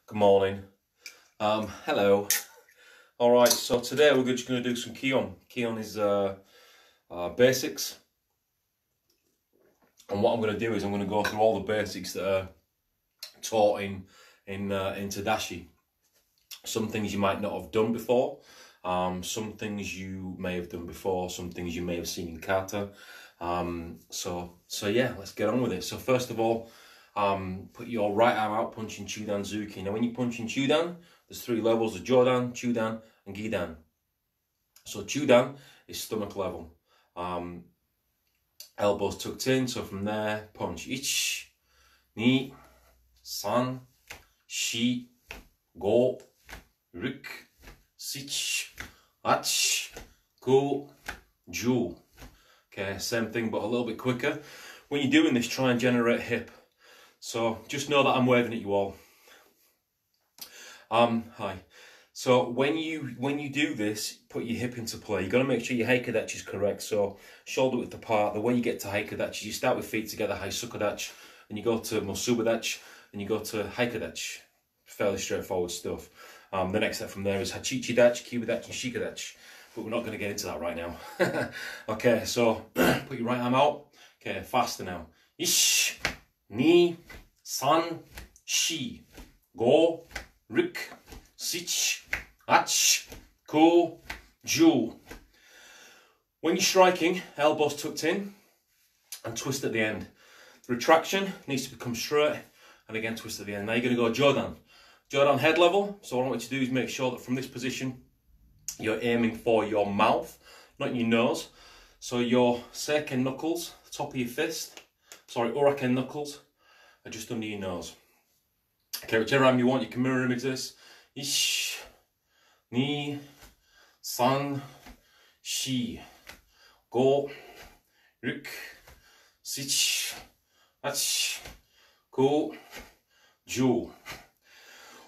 Good morning. Hello. All right, so today we're just going to do some Kihon. Kihon is basics. And what I'm going to do is I'm going to go through all the basics that are taught in Tadashi. Some things you might not have done before. Some things you may have done before. Some things you may have seen in kata. So yeah, let's get on with it. So first of all, put your right arm out, punching Chudan Zuki. Now when you punch in Chudan, there's three levels of Jodan, Chudan, and Gidan. So Chudan is stomach level. Elbows tucked in, so from there, punch. Ich, ni, san, shi, go, ruk, sich, ach, ku, ju. Okay, same thing but a little bit quicker. When you're doing this, try and generate hip. So just know that I'm waving at you all. Hi. So when you do this, put your hip into play. You've got to make sure your heikadachi is correct. So shoulder width apart. The way you get to heikadachi, you start with feet together, haisukadachi, and you go to musubadachi, and you go to heikadachi. Fairly straightforward stuff. The next step from there is hachichidachi, kibadachi, and shikadachi. But we're not going to get into that right now. Okay, so put your right arm out. Okay, faster now. Ish, ni, san, shi, go, ruk, sich, ach, ku, ju. When you're striking, elbows tucked in and twist at the end. The retraction needs to become straight and again twist at the end. Now you're going to go Jodan. Jodan head level. So what I want you to do is make sure that from this position you're aiming for your mouth, not your nose. So your seiken knuckles, top of your fist, uraken knuckles, are just under your nose. Okay, whichever arm you want, you can mirror image this. Ish, ni, san, shi, go, ruk, sich, ach, ku, ju.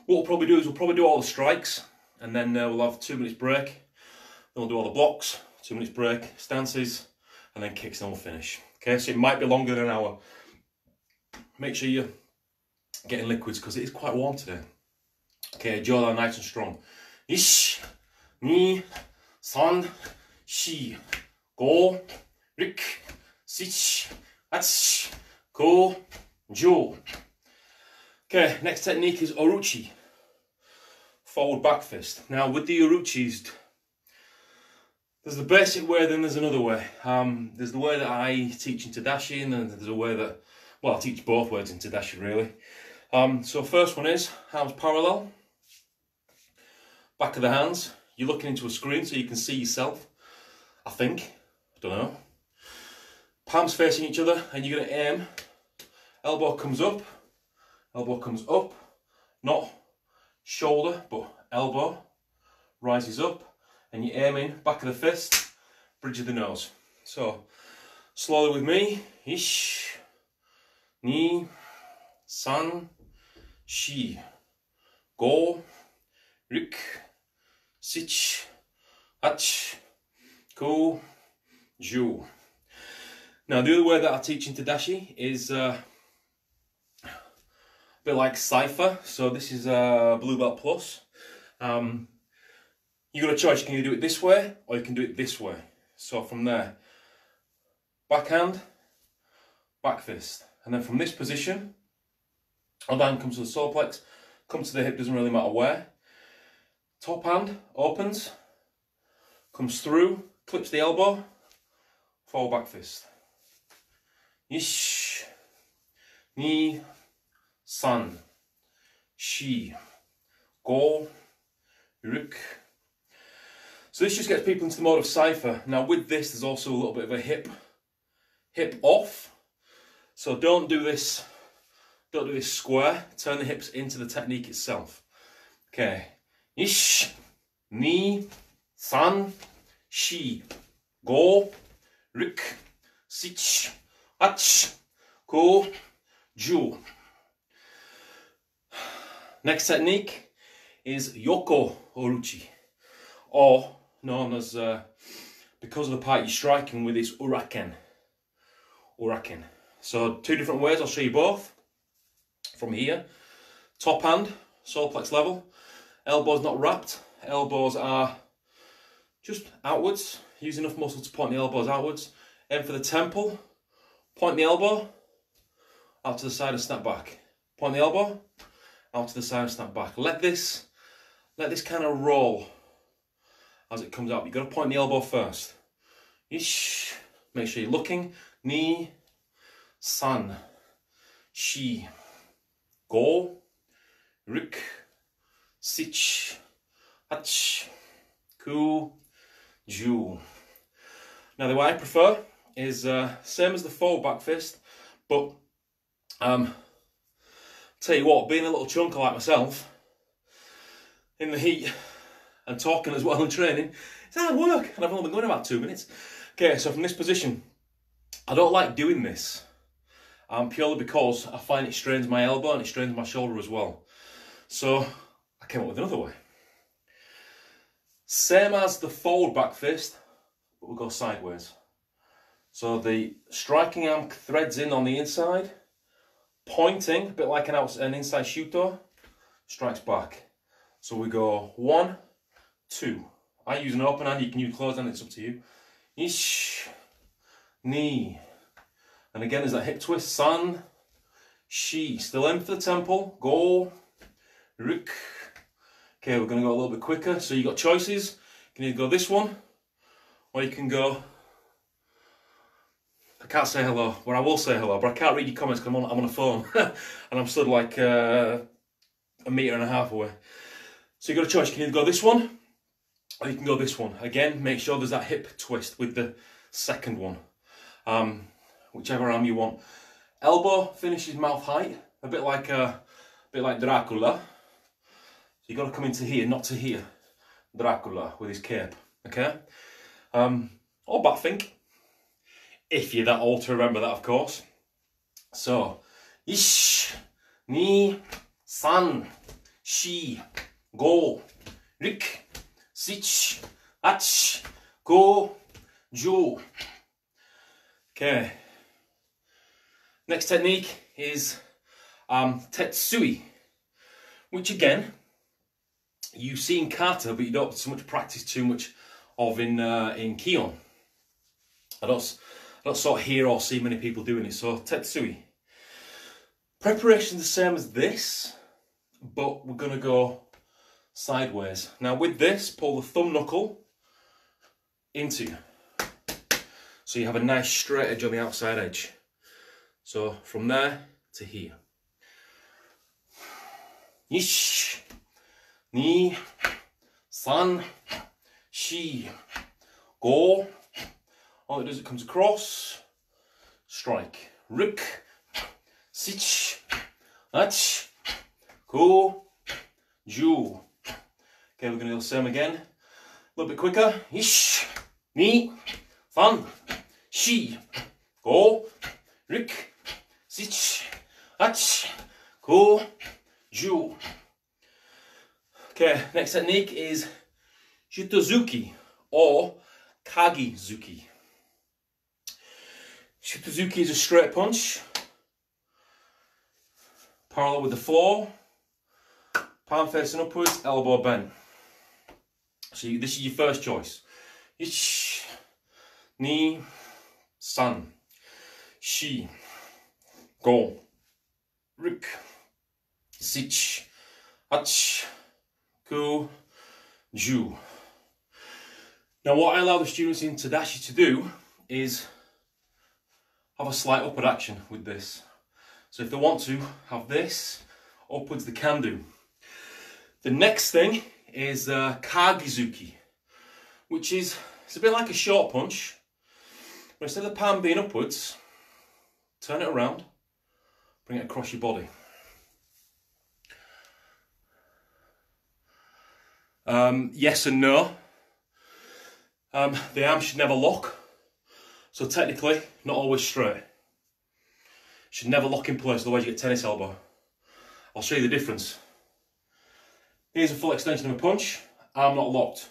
What we'll probably do is we'll probably do all the strikes, and then we'll have 2 minutes break. Then we'll do all the blocks, 2 minutes break, stances, and then kicks, and we'll finish. Okay, so it might be longer than an hour. Make sure you're getting liquids because it is quite warm today. Okay, Jodan nice and strong. Ish, ni, san, shi, go, ruk, sich, ach, ku, ju. Okay, next technique is Oruchi. Forward back fist. Now with the Oruchis, there's the basic way, then there's another way. There's the way that I teach in Tadashi, and then there's a way that, well, I teach both ways in Tadashi really. So first one is arms parallel, back of the hands. You're looking into a screen so you can see yourself, I think, I don't know. Palms facing each other, and you're going to aim. Elbow comes up, not shoulder, but elbow rises up, and you're aiming back of the fist, bridge of the nose. So slowly with me. Ish, ni, san, shi, go, ruk, sich, ach, ku, ju. Now the other way that I teach in Tadashi is a bit like cipher. So this is a Blue Belt Plus. You got a choice. You can either do it this way or you can do it this way. So from there, backhand, back fist, and then from this position, other hand comes to the solar plex, comes to the hip, doesn't really matter where. Top hand opens, comes through, clips the elbow, forward back fist. Ish, ni, san, shi, go, ruk. So this just gets people into the mode of cipher. Now with this, there's also a little bit of a hip off. So don't do this square. Turn the hips into the technique itself. Okay. Ish, ni, san, shi, go, ruk, sich, ach, ku, ju. Next technique is Yoko Oruchi, or known as, because of the part you're striking with, is Uraken. So 2 different ways, I'll show you both. From here, top hand solar plex level. Elbows not wrapped. Elbows are just outwards. Use enough muscle to point the elbows outwards. Aim for the temple. Point the elbow out to the side and snap back. Point the elbow out to the side and snap back. Let this kind of roll as it comes out. You've got to point the elbow first. Ish. Make sure you're looking. Ni, san, shi, go, rik, sich, hach, ku, ju. Now the way I prefer is same as the forward back fist, but tell you what, being a little chunker like myself, in the heat and talking as well and training, it's hard work, and I've only been going about 2 minutes. Okay, so from this position, I don't like doing this, purely because I find it strains my elbow and it strains my shoulder as well. So I came up with another way. Same as the forward back fist, but we'll go sideways. So the striking arm threads in on the inside, pointing, a bit like an inside shuto, strikes back. So we go 1, 2. I use an open hand, you can use closed hand, it's up to you. Ish, ni. And again, there's that hip twist. San, shi. Still in for the temple. Go, rik. Okay, we're going to go a little bit quicker. So you've got choices. You can either go this one, or you can go... I can't say hello. Well, I will say hello, but I can't read your comments because I'm on a phone. And I'm stood like 1.5 meters away. So you've got a choice. You can either go this one, or you can go this one. Again, make sure there's that hip twist with the second one. Whichever arm you want. Elbow finishes mouth height, a bit like Dracula. So you've got to come into here, not to here. Dracula with his cape, okay? Or Batfink, if you're that old to remember that, of course. So, ish, ni, san, shi, go, rik, sich, ach, go, ju. Okay. Next technique is tetsui, which again you see in kata, but you don't so much practice too much of in Kihon. I don't sort of hear or see many people doing it. So tetsui. Preparation the same as this, but we're going to go sideways. Now with this, pull the thumb knuckle into. So you have a nice straight edge on the outside edge. So from there to here. Ish, ni, san, shi, go. All it does, it comes across, strike, rik, sich, ach, go, ju. Okay, we're going to do the same again. A little bit quicker. Ish, ni, san, shi, go, rik, sich, ach, go, ju. Okay, next technique is Shitozuki or Kagizuki. Shitozuki is a straight punch, parallel with the floor, palm facing upwards, elbow bent. So this is your first choice. Ich, ni, san, shi, go, rik, sich, ach, ku, ju. Now what I allow the students in Tadashi to do is have a slight upward action with this. So if they want to have this upwards, they can do. The next thing is Kagizuki, which is, it's a bit like a short punch, but instead of the palm being upwards, turn it around, bring it across your body. Yes and no. The arm should never lock, so technically not always straight. Should never lock in place, otherwise you get tennis elbow. I'll show you the difference. Here's a full extension of a punch, arm not locked.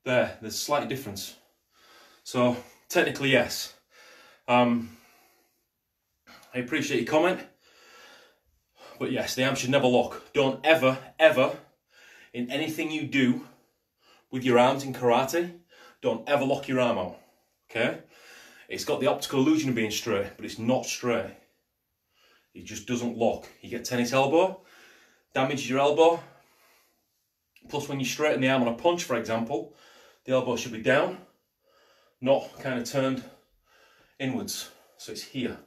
There's a slight difference. So technically yes. I appreciate your comment, But yes, the arm should never lock. Don't ever, ever, in anything you do with your arms in karate, don't ever lock your arm out, okay? It's got the optical illusion of being straight, but it's not straight. It just doesn't lock. You get tennis elbow, damages your elbow. Plus when you straighten the arm on a punch, for example, the elbow should be down, not kind of turned inwards. So it's here.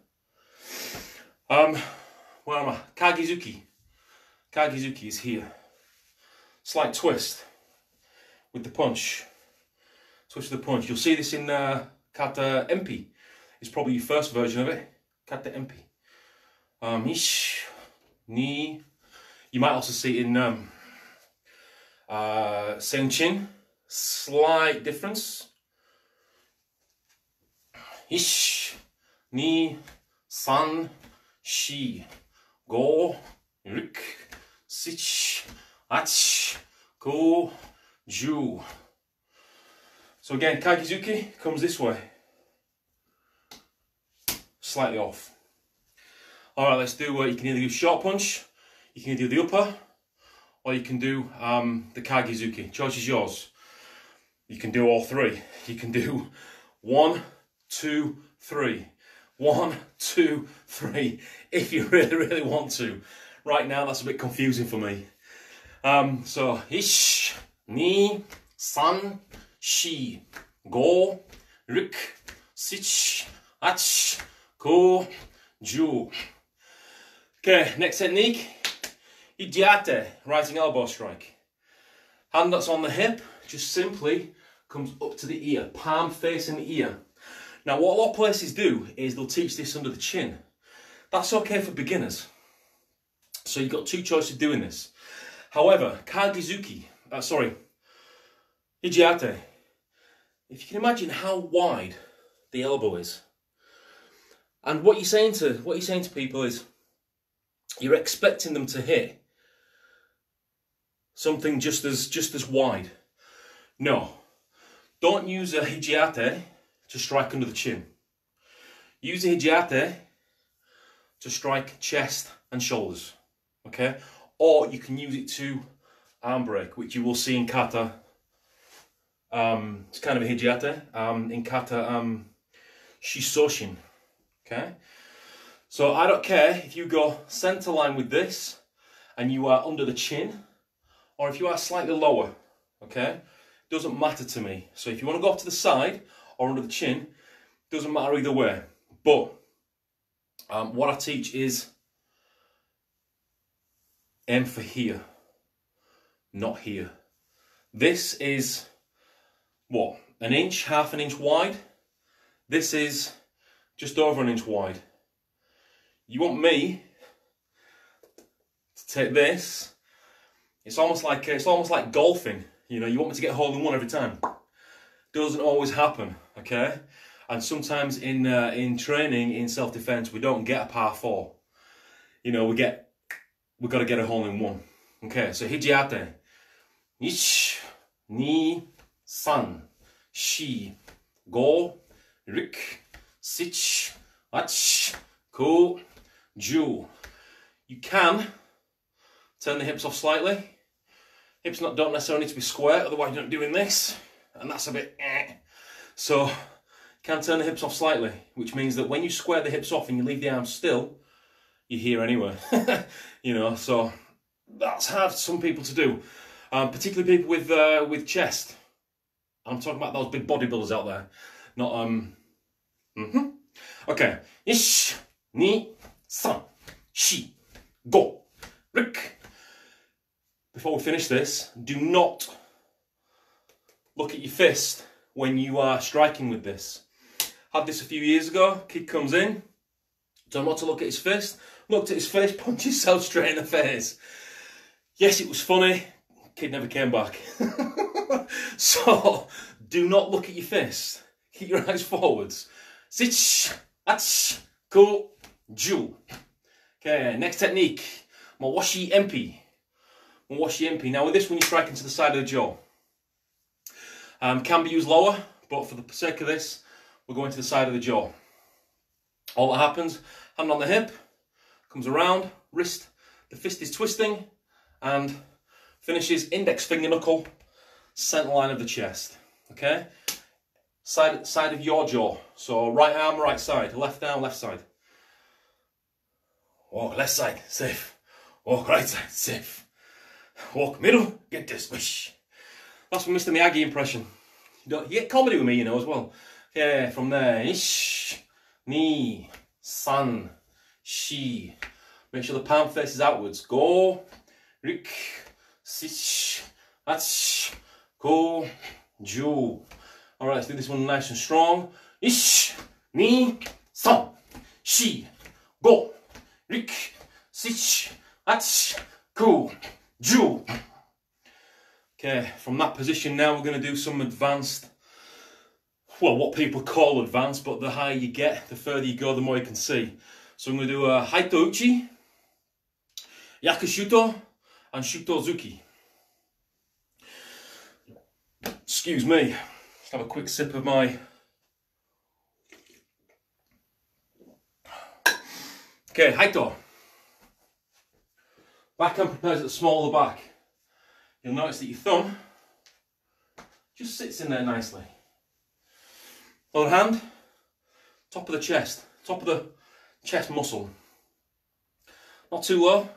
Where am I? Kagezuki. Kagezuki is here. Slight twist with the punch. Twist with the punch. You'll see this in Kata MP. It's probably your first version of it. Kata MP. Ish, ni. You might also see it in Senchin. Slight difference. Ish, ni, san, shi, go, rik, sich, ach, ko, ju. So again, Kagezuki comes this way. Slightly off. Alright, let's do, you can either do short punch, you can either do the upper, or you can do the Kagezuki. Choice is yours. You can do all three. You can do 1, 2, 3. 1, 2, 3. If you really, really want to. Right now, that's a bit confusing for me. So, ish, ni, san, shi, go, rik, sich, ach, ko, ju. Okay, next technique, Ijiate, rising elbow strike. Hand that's on the hip just simply comes up to the ear, palm facing the ear. Now what a lot of places do is they'll teach this under the chin. That's okay for beginners. So you've got two choices of doing this. However, Ijiate, if you can imagine how wide the elbow is, and what you're saying to people is, you're expecting them to hit something just as wide. No, don't use a Ijiate to strike under the chin. Use a Ijiate to strike chest and shoulders, okay? Or you can use it to arm break, which you will see in kata. It's kind of a Ijiate in kata shisoshin, okay? So I don't care if you go center line with this and you are under the chin, or if you are slightly lower, okay? Doesn't matter to me. So if you want to go off to the side or under the chin, doesn't matter either way. But what I teach is aim for here, not here. This is what? An inch, half an inch wide. This is just over an inch wide. You want me to take this. It's almost like golfing. You know, you want me to get a hole in one every time. Doesn't always happen, okay? And sometimes in training, in self-defense, we don't get a par 4. You know, we've got to get a hole in one. Okay, so Ijiate. Ichi, ni, san, shi, go, rik, sich, ach, ko, ju. You can turn the hips off slightly. Hips don't necessarily need to be square, otherwise you're not doing this, and that's a bit So, you can turn the hips off slightly, which means that when you square the hips off and you leave the arms still, you're here anyway. You know, so that's hard for some people to do, particularly people with chest. I'm talking about those big bodybuilders out there, not Okay, ishi, ni, san, shi, go, rik. Before we finish this, do not look at your fist when you are striking with this. Had this a few years ago. Kid comes in, told him not to look at his fist, looked at his face, punched himself straight in the face. Yes, it was funny. Kid never came back. So, do not look at your fist. Keep your eyes forwards. Sich, ach, ko, ju. Okay, next technique. Mawashi empi. Mawashi empi. Now with this one, you're striking to the side of the jaw. Can be used lower, but for the sake of this, we're going to the side of the jaw. All that happens, hand on the hip, comes around, wrist, The fist is twisting and finishes index finger knuckle, centre line of the chest. Okay? Side of your jaw. So right arm, right side. Left arm, left side. Walk left side, safe. Walk right side, safe. Walk middle, get this, wish. That's from Mr. Miyagi impression. You get comedy with me, you know, as well. Okay, from there. Ish, ni, san, shi. Make sure the palm faces outwards. Go, rik, sich, ach, go, ju. Alright, let's do this one nice and strong. Ish, ni, san, shi, go, rik, sich, ach, go, ju. Okay, from that position now we're going to do some advanced, well, what people call advanced, but the higher you get, the further you go, the more you can see. So I'm going to do a Haito Uchi, Yakushuto, and Shutozuki. Excuse me, just have a quick sip of my... Okay, Haito. Backhand prepares at the small of the back. You'll notice that your thumb just sits in there nicely. Other hand, top of the chest, top of the chest muscle. Not too low,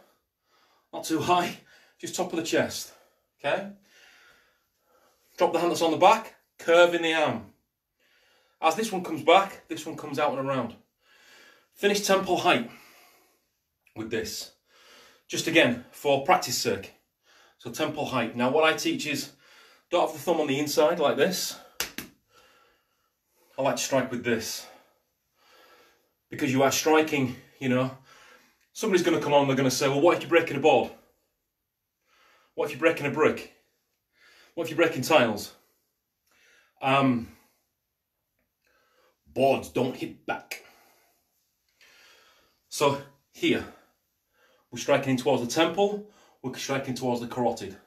not too high, just top of the chest. Okay? Drop the hand that's on the back, curve in the arm. As this one comes back, this one comes out and around. Finish temple height with this. Just again, for practice sake. So temple height. Now what I teach is, don't have the thumb on the inside like this. I like to strike with this. Because you are striking, you know, somebody's going to come on and they're going to say, well, what if you're breaking a board? What if you're breaking a brick? What if you're breaking tiles? Boards don't hit back. So here, we're striking in towards the temple. We're striking towards the carotid.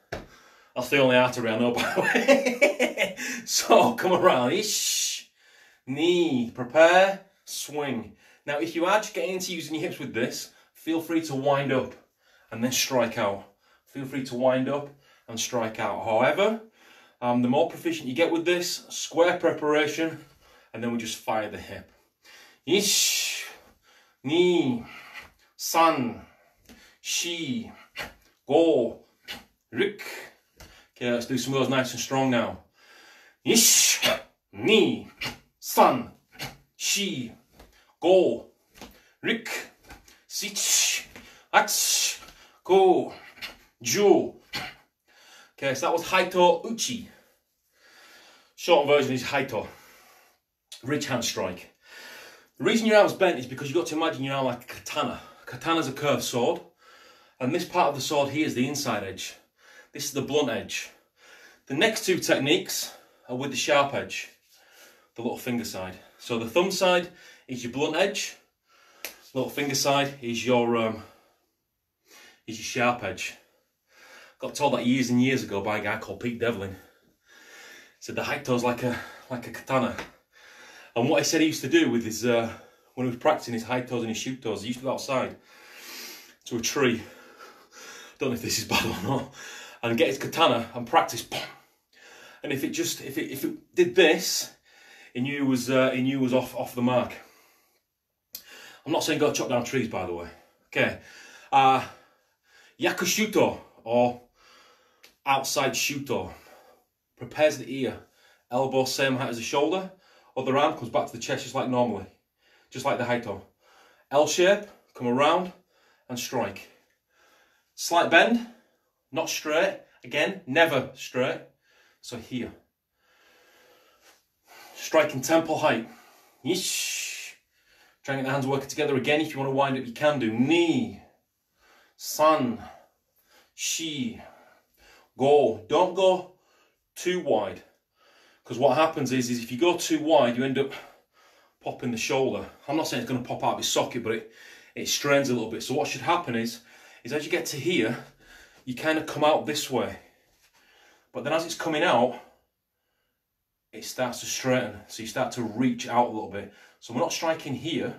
That's the only artery I know, by the way. So, come around. Ish, knee, prepare, swing. Now, if you are just getting into using your hips with this, feel free to wind up and then strike out. Feel free to wind up and strike out. However, the more proficient you get with this, square preparation, and then we just fire the hip. Ish, knee, san, shi, go, rik. Okay, let's do some of those nice and strong now. Ish, ni, san, shi, go, rik, sich, ach, go, ju. Okay, so that was Haito Uchi. Short version is Haito. Ridge hand strike. The reason your arm's bent is because you've got to imagine your arm like a katana. Katana's a curved sword. And this part of the sword here is the inside edge. This is the blunt edge. The next two techniques are with the sharp edge, the little finger side. So the thumb side is your blunt edge. Little finger side is your sharp edge. Got told that years and years ago by a guy called Pete Devlin. He said the Haito's like a katana. And what he said he used to do with his when he was practicing his Haitos and his Shutos, he used to go outside to a tree. Don't know if this is bad or not, and get his katana and practice. And if it did this, he knew it was off the mark. I'm not saying go chop down trees, by the way. Okay, Yakushuto or outside shuto prepares the ear, elbow same height as the shoulder. Other arm comes back to the chest just like normally, just like the Haito. L shape, come around and strike. Slight bend, not straight. Again, never straight. So here. Striking temple height. Yish. Try and get the hands working together again. If you want to wind up, you can do. Ni, san, shi, go. Don't go too wide. Because what happens is if you go too wide, you end up popping the shoulder. I'm not saying it's going to pop out of its socket, but it strains a little bit. So what should happen is as you get to here, you kind of come out this way. But then as it's coming out, it starts to straighten. So you start to reach out a little bit. So we're not striking here,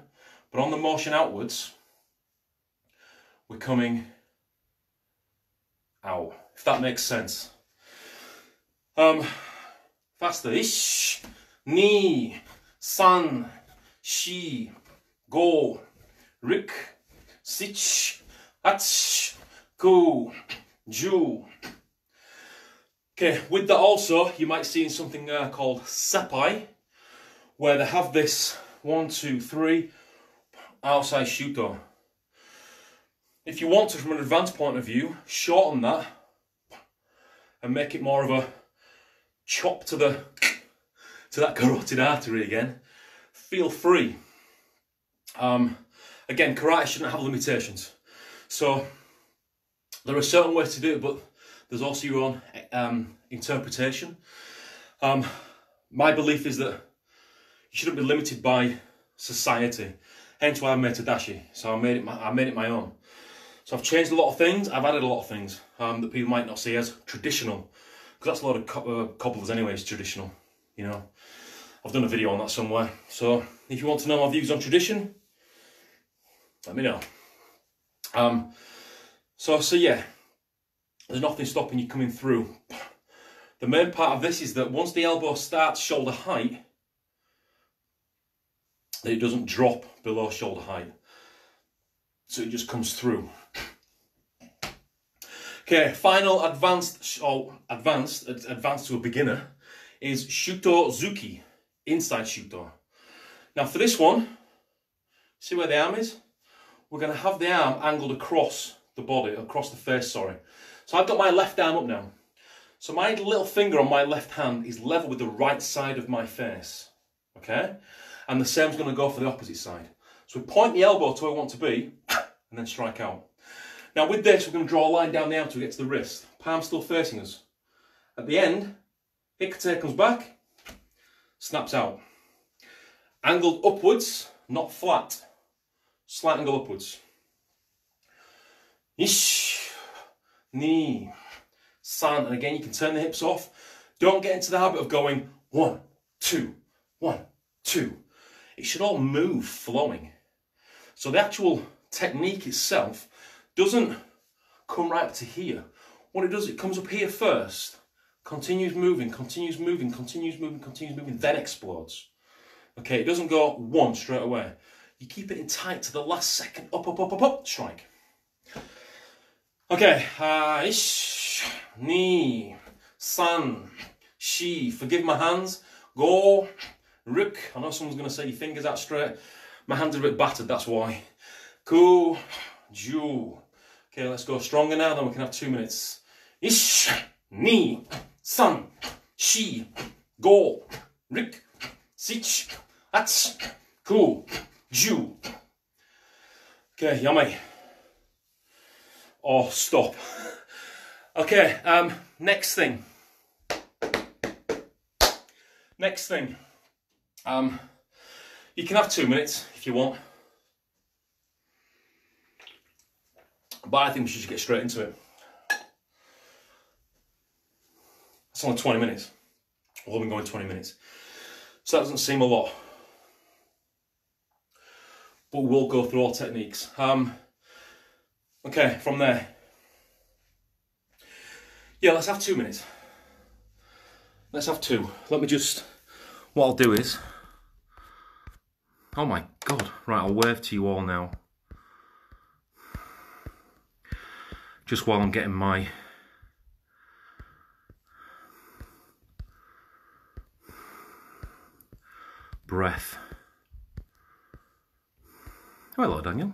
but on the motion outwards, we're coming out. If that makes sense. Faster. Ish, ni, san, shi, go, rik, sich, ach, ku, ju. Okay, with that also, you might see in something called seppai, where they have this 1, 2, 3 outside shuto. If you want to, from an advanced point of view, shorten that and make it more of a chop to that carotid artery again, feel free. Again, karate shouldn't have limitations. So there are certain ways to do it, but there's also your own interpretation. My belief is that you shouldn't be limited by society. Hence why I made Tadashi. So I made it my own. So I've changed a lot of things. I've added a lot of things that people might not see as traditional, because that's a lot of cobblers anyway. It's traditional, you know. I've done a video on that somewhere. So if you want to know my views on tradition, let me know. So yeah, there's nothing stopping you coming through. The main part of this is that once the elbow starts shoulder height, that it doesn't drop below shoulder height. So it just comes through. Okay, final advanced to a beginner is Shuto Zuki, inside Shuto. Now for this one, see where the arm is? We're going to have the arm angled across the body, across the face, sorry. So I've got my left arm up now. So my little finger on my left hand is level with the right side of my face, okay? And the same's going to go for the opposite side. So we point the elbow to where we want to be, and then strike out. Now with this, we're going to draw a line down the arm till we get to the wrist. Palm still facing us. At the end, Hikate comes back, snaps out. Angled upwards, not flat. Slight angle upwards. Ish, ni, san. And again, you can turn the hips off. Don't get into the habit of going 1, 2, 1, 2. It should all move flowing. So the actual technique itself doesn't come right up to here. What it does, it comes up here first, continues moving, continues moving, continues moving, continues moving, then explodes. Okay, it doesn't go 1 straight away. You keep it in tight to the last second, up, up, up, up, up, strike. Okay, ish, ni, san, shi, forgive my hands, go, rik. I know someone's going to say your fingers out straight. My hands are a bit battered, that's why. Ku, ju. Okay, let's go stronger now, then we can have 2 minutes. Ish, ni, san, shi, go, rik, sich, ats, ku, ju. Okay, yummy. Or stop. Okay, next thing. Next thing. You can have 2 minutes if you want. But I think we should just get straight into it. It's only 20 minutes. We've been going 20 minutes. So that doesn't seem a lot. But we'll go through all techniques. Okay, from there. Yeah, let's have 2 minutes. Let's have 2. Let me just... What I'll do is... Oh my God. Right, I'll wave to you all now. Just while I'm getting my breath. Oh, hello, Daniel.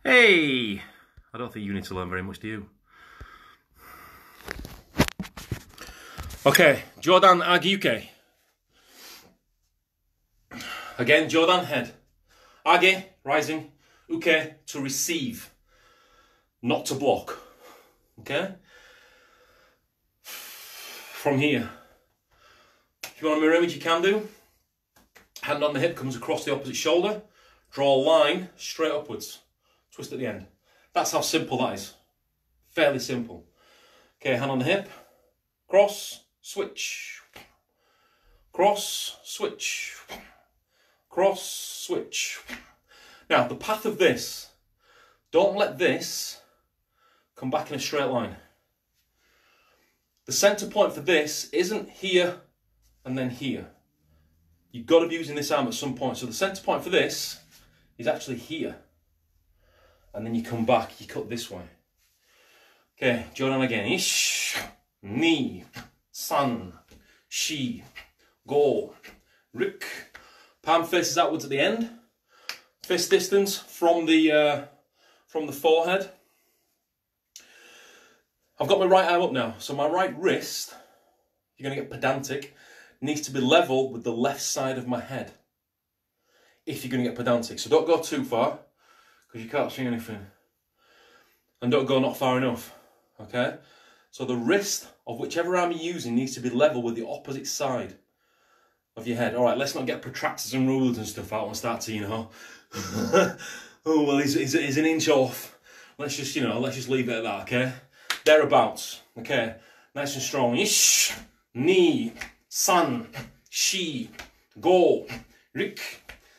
Hey! I don't think you need to learn very much, do you? Okay, Jodan Agiyuke. Again, Jodan, head. Age, rising. Uke, to receive. Not to block. Okay? From here. If you want a mirror image, you can do. Hand on the hip comes across the opposite shoulder. Draw a line straight upwards. Twist at the end. That's how simple that is. Fairly simple. Okay, hand on the hip. Cross, switch. Cross, switch. cross, switch. Now, the path of this, don't let this come back in a straight line. The centre point for this isn't here and then here. You've got to be using this arm at some point. So the centre point for this is actually here. And then you come back, you cut this way. Okay, Jordan again. Ish, ni, san, shi, go, rik. Palm faces outwards at the end. Fist distance from the forehead. I've got my right arm up now, so my right wrist, you're going to get pedantic, needs to be level with the left side of my head. If you're going to get pedantic. So don't go too far, because you can't see anything. And don't go not far enough, okay? So the wrist of whichever arm you're using needs to be level with the opposite side of your head. All right, let's not get protractors and rulers and stuff out and start to, you know, oh, well, he's an inch off. Let's just, you know, let's just leave it at that, okay? Thereabouts, okay? Nice and strong. Ish, ni, san, shi, go, rik,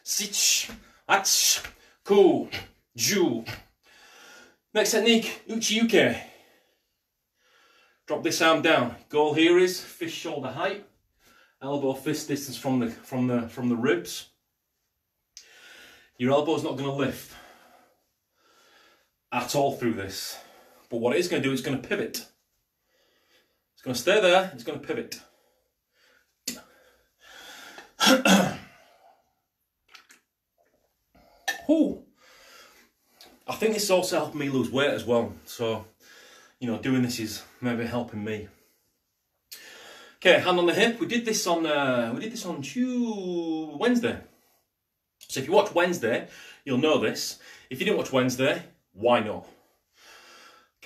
sich, ach, ku, ju. Next technique, uchi-uke. Drop this arm down. Goal here is fist shoulder height, elbow fist distance from the ribs. Your elbow's not going to lift at all through this. But what it is going to do, it's going to pivot. It's going to stay there, it's going to pivot. Ooh. I think this is also helping me lose weight as well. So, you know, doing this is maybe helping me. Okay, hand on the hip. We did this on Wednesday. So if you watch Wednesday, you'll know this. If you didn't watch Wednesday, why not?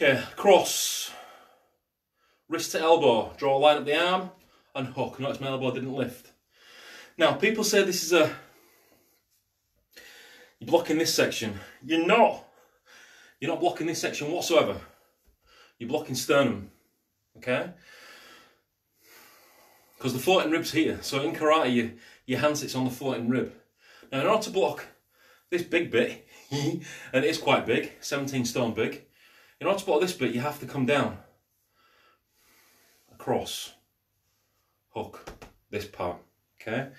Okay, cross, wrist to elbow, draw a line up the arm and hook. Notice my elbow didn't lift. Now, people say this is you're blocking this section. You're not. You're not blocking this section whatsoever. You're blocking sternum, okay? Because the floating rib's here. So in karate, your hand sits on the floating rib. Now, in order to block this big bit, and it is quite big, 17 stone big, in order to block this bit, you have to come down, across, hook, this part, okay?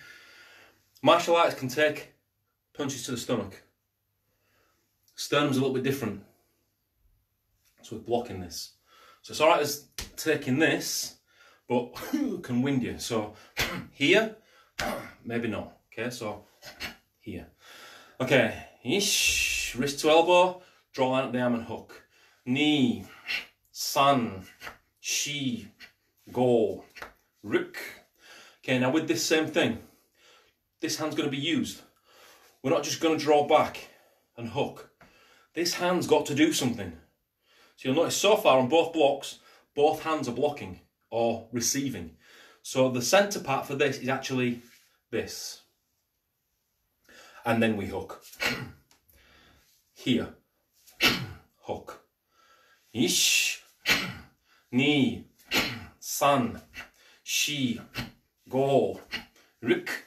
Martial arts can take punches to the stomach. Sternum's a little bit different. So we're blocking this. So it's alright as taking this, but can wind you. So here, maybe not, okay? So here. Okay, ish, wrist to elbow, draw line up the arm and hook. Ni, san, shi, go, rik. Okay, now with this same thing, this hand's going to be used. We're not just going to draw back and hook. This hand's got to do something. So you'll notice so far on both blocks, both hands are blocking or receiving. So the centre part for this is actually this. And then we hook. Here, hook. Ish, ni, san, shi, go, rik,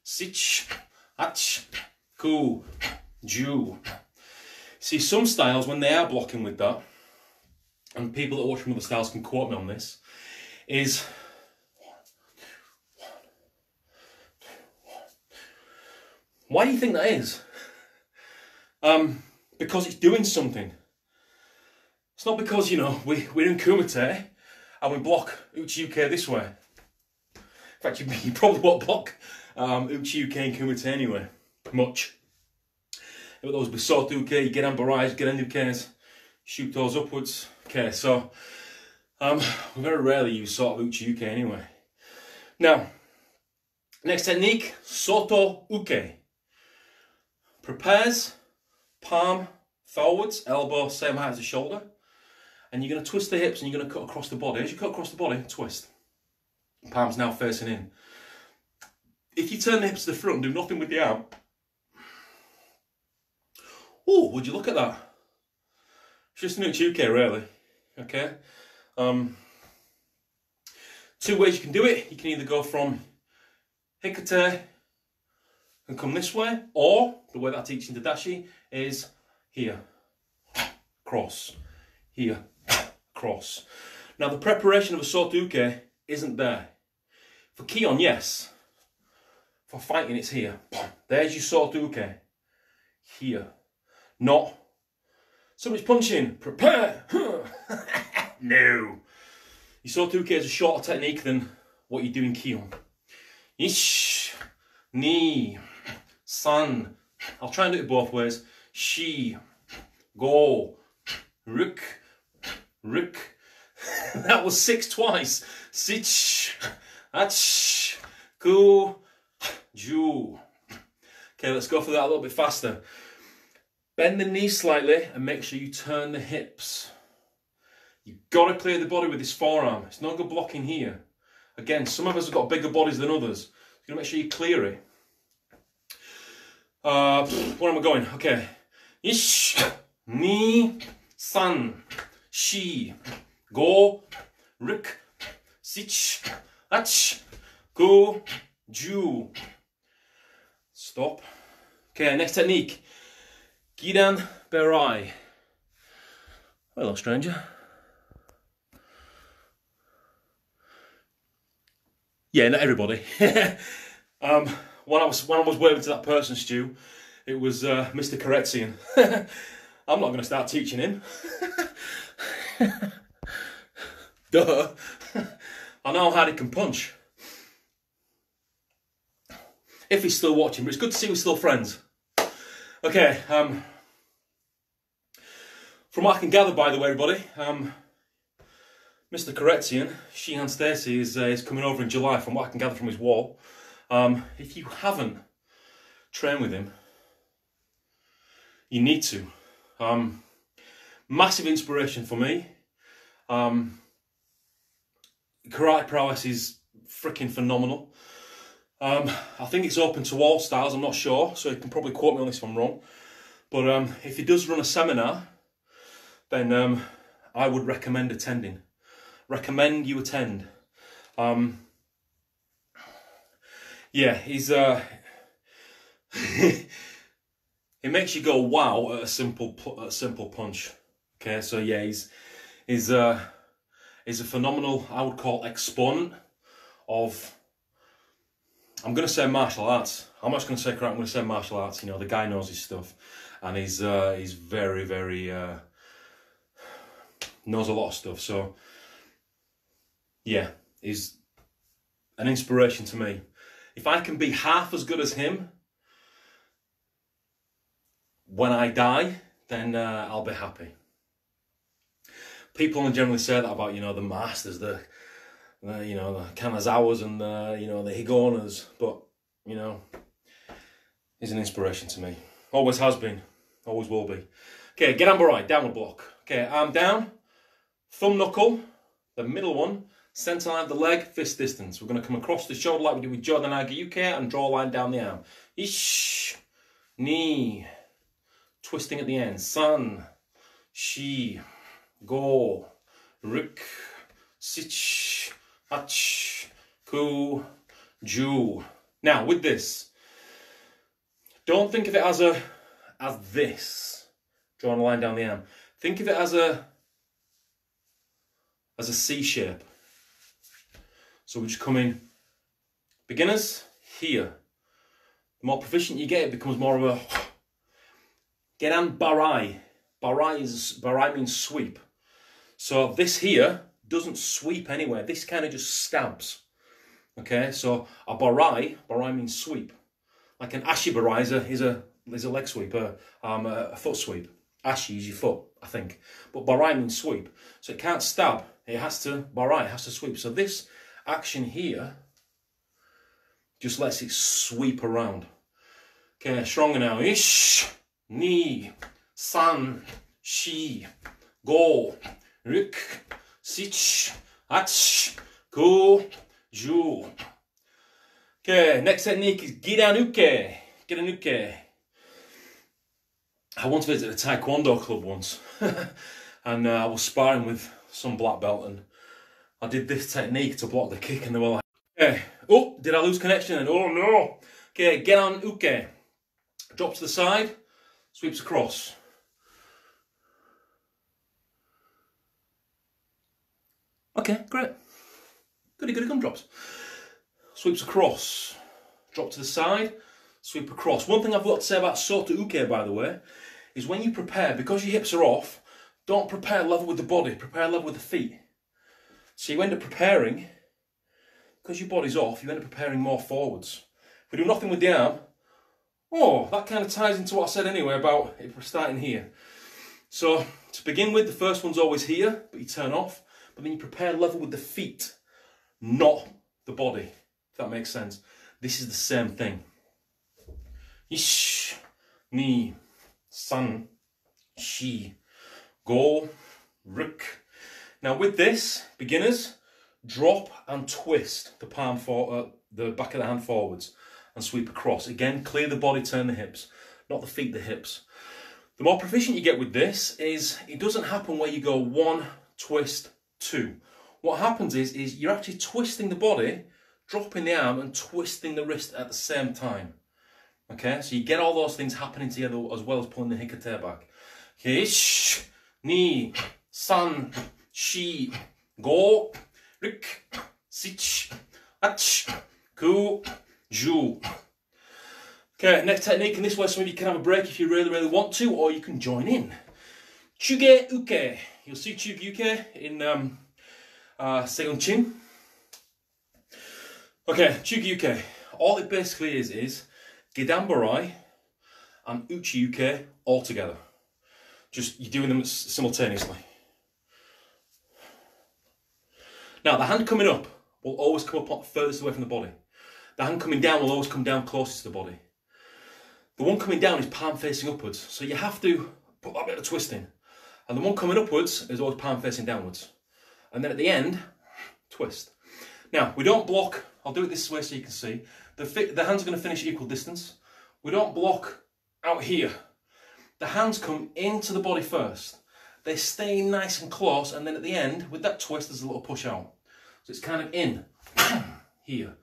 sich, ach, ku, ju. See, some styles, when they are blocking with that, and people that watch from other styles can quote me on this, is why do you think that is? Because it's doing something. It's not because, you know, we're in Kumite and we block Uchi-Uke this way. In fact, you probably won't block Uchi-Uke and Kumite anyway, much. It will always be Soto-Uke, you get Ambarais, get Endukes, shoot those upwards. Okay, so we very rarely use sort of Uchi-Uke anyway. Now, next technique, Soto-Uke. Prepares, palm forwards, elbow same height as the shoulder. And you're going to twist the hips and you're going to cut across the body. As you cut across the body, twist. Palm's now facing in. If you turn the hips to the front and do nothing with the arm, oh, would you look at that? It's just an Uchi-Uke, really. Okay. 2 ways you can do it. You can either go from Hikate and come this way, or the way that I teach in Tadashi is here, cross, here, cross. Now the preparation of a sotuke isn't there. For Kihon, yes. For fighting, it's here. There's your sotuke. Here. Not so much punching. Prepare. No. Your sotuke is a shorter technique than what you do in Kihon. Ish, ni, san. I'll try and do it both ways. Shi, go, ruk, ruk. That was 6 twice. Sich, ach, ku, ju. Okay, let's go for that a little bit faster. Bend the knees slightly and make sure you turn the hips. You've got to clear the body with this forearm. It's not good blocking here. Again, some of us have got bigger bodies than others. You've got to make sure you clear it. Where am I going? Okay. Ish, ni, san, shi, go, ruk, sich, ach, go, ju. Stop. Okay, next technique. Gidan berai. Hello, stranger. Yeah, not everybody. When I was waving to that person, Stu, it was Mr. Koretsian. I'm not going to start teaching him. Duh. I know how hard he can punch. If he's still watching, but it's good to see we're still friends. Okay. From what I can gather, by the way, everybody, Mr. Koretsian, Shihan Stacy, is coming over in July, from what I can gather from his wall. If you haven't trained with him, you need to. Massive inspiration for me. Karate prowess is freaking phenomenal. I think it's open to all styles, I'm not sure, so you can probably quote me on this if I'm wrong. But if he does run a seminar, then I would recommend attending. Recommend you attend. Yeah, he's it makes you go wow at a simple punch. Okay, so yeah, he's a phenomenal, I would call, exponent of, I'm going to say martial arts. I'm not going to say karate, I'm going to say martial arts. You know, the guy knows his stuff, and he's very, very knows a lot of stuff. So yeah, he's an inspiration to me. If I can be half as good as him when I die, then I'll be happy. People generally say that about, you know, the masters, the you know, the Kanazawas and you know, the Higonas, but you know, he's an inspiration to me. Always has been, always will be. Okay, get on right, downward block. Okay, arm down, thumb knuckle, the middle one, centre line of the leg, fist distance. We're going to come across the shoulder like we did with Jordan Agayuke and draw a line down the arm. Ish, ni, twisting at the end. San, shi, go, ruk, sich, ach, ku, ju. Now with this, don't think of it as this, drawing a line down the arm. Think of it as a C shape. So we just come in, beginners, here. The more proficient you get, it becomes more of a Geran Barai. Barai means sweep. So this here doesn't sweep anywhere. This kind of just stabs. Okay, so a Barai means sweep. Like an Ashi Barai is a leg sweep, a foot sweep. Ashi is your foot, I think. But Barai means sweep. So it can't stab. It has to Barai, it has to sweep. So this action here just lets it sweep around. Okay, stronger now. Ish, ni, san, shi, go, ruk, sich, ach, ku, ju. Okay, next technique is Giranuke. Giranuke. I once visited a Taekwondo club once and I was sparring with some black belt and I did this technique to block the kick and they were like, okay, oh, did I lose connection? And oh no, Okay, Genan uke. Drop to the side, sweeps across. Okay, great. Goody goody gumdrops. Sweeps across. Drop to the side, sweep across. One thing I've got to say about Soto uke, by the way, is when you prepare, because your hips are off, don't prepare level with the body, prepare level with the feet. So you end up preparing, because your body's off, you end up preparing more forwards. If we do nothing with the arm, oh, that kind of ties into what I said anyway about if we're starting here. So to begin with, the first one's always here, but you turn off, but then you prepare level with the feet, not the body, if that makes sense. This is the same thing. Ish, ni, san, shi, go, ruk. Now with this, beginners, drop and twist the palm for the back of the hand forwards and sweep across. Again, clear the body, turn the hips, not the feet, the hips. The more proficient you get with this is it doesn't happen where you go 1, twist, 2. What happens is you're actually twisting the body, dropping the arm and twisting the wrist at the same time. Okay, so you get all those things happening together as well as pulling the hikate back. Okay, ish, ni, san, shi, go, rik, sich, ach, ku, ju. Okay, next technique, and this way some of you can have a break if you really, really want to, or you can join in. Chuge uke. You'll see chuge uke in Seonchin. Okay, chuge uke. All it basically is Gidambarai and uchi uke all together. Just you're doing them simultaneously. Now the hand coming up will always come up furthest away from the body. The hand coming down will always come down closest to the body. The one coming down is palm facing upwards, so you have to put that bit of twist in. And the one coming upwards is always palm facing downwards. And then at the end, twist. Now, we don't block, I'll do it this way so you can see. The hands are going to finish equal distance. We don't block out here. The hands come into the body first. They stay nice and close, and then at the end, with that twist, there's a little push out. So it's kind of in, here.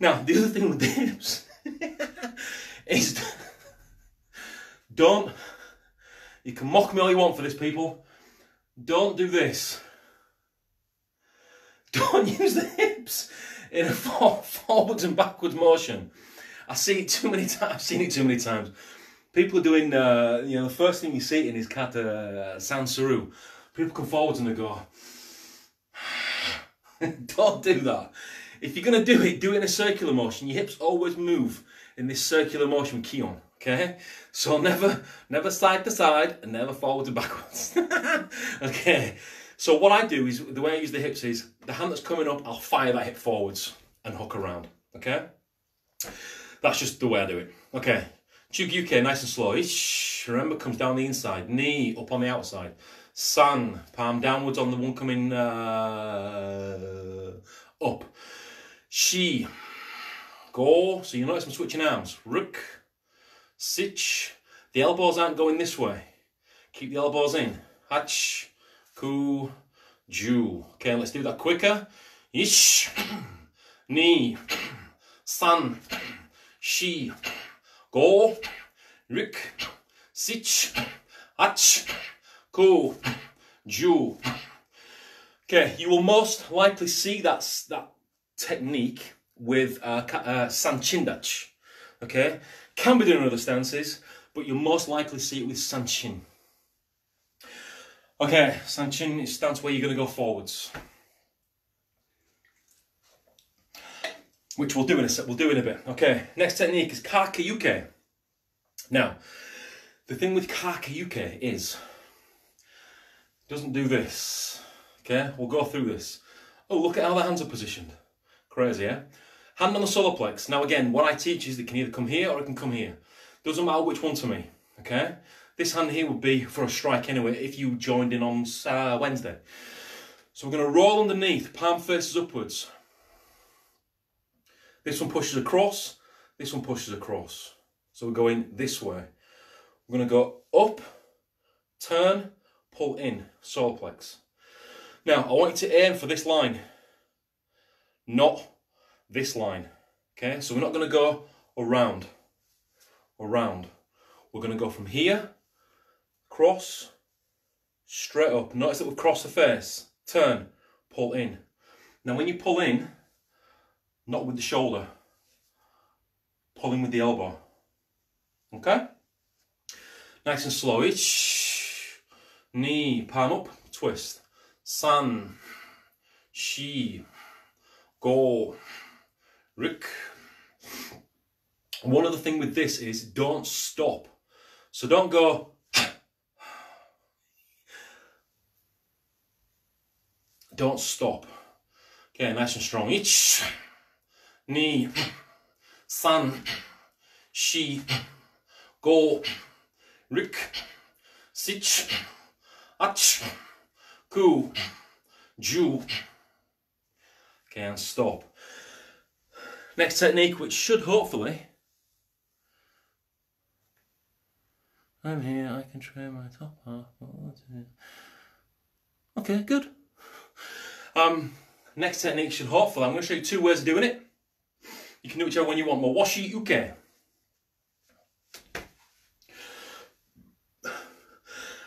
Now, the other thing with the hips is don't, you can mock me all you want for this, people. Don't do this. Don't use the hips in a forwards and backwards motion. I see it too many times. I've seen it too many times. People are doing, you know, the first thing you see in is kata sansaru. People come forwards and they go. Don't do that. If you're going to do it in a circular motion. Your hips always move in this circular motion with Kihon. Okay? So never side to side and never forwards and backwards. Okay? So what I do is, the way I use the hips is, the hand that's coming up, I'll fire that hip forwards and hook around. Okay? That's just the way I do it. Okay. Chugyuke, nice and slow. Ish, remember, comes down the inside. Knee up on the outside. San, palm downwards on the one coming up. Shi, go. So you notice I'm switching arms. Ruk, sich. The elbows aren't going this way. Keep the elbows in. Hach, ku, ju. Okay, let's do that quicker. Ish, ni, san, shi, go, rik, sich, ach, ku, ju. Okay, you will most likely see that technique with sanchindach. Okay, can be done in other stances, but you'll most likely see it with sanchin. Okay, sanchin is a stance where you're going to go forwards, which we'll do in a bit. Okay, next technique is kakayuke. Now, the thing with kakayuke is, it doesn't do this. Okay, we'll go through this. Oh, look at how the hands are positioned. Crazy, yeah? Hand on the solar plex. Now again, what I teach is it can either come here or it can come here. Doesn't matter which one to me, okay? This hand here would be for a strike anyway if you joined in on Wednesday. So we're going to roll underneath, palm faces upwards. This one pushes across, this one pushes across. So we're going this way. We're going to go up, turn, pull in, solar plex. Now, I want you to aim for this line, not this line, Okay, so we're not going to go around. We're going to go from here, cross, straight up. Notice that we've crossed the face. Turn, pull in. Now when you pull in, not with the shoulder, pull in with the elbow. Okay? Nice and slow. Ich, knee, palm up, twist. San, shi, go, rik. One other thing with this is don't stop. So don't go. Don't stop. Okay, nice and strong. Ich, knee, san, shi, go, rik, sich, ach, ku, ju. Okay, and stop. Next technique, which should hopefully. I'm here, I can train my top half. Okay, good. Next technique should hopefully, I'm going to show you 2 ways of doing it. You can do whichever one you want. Mawashi uke.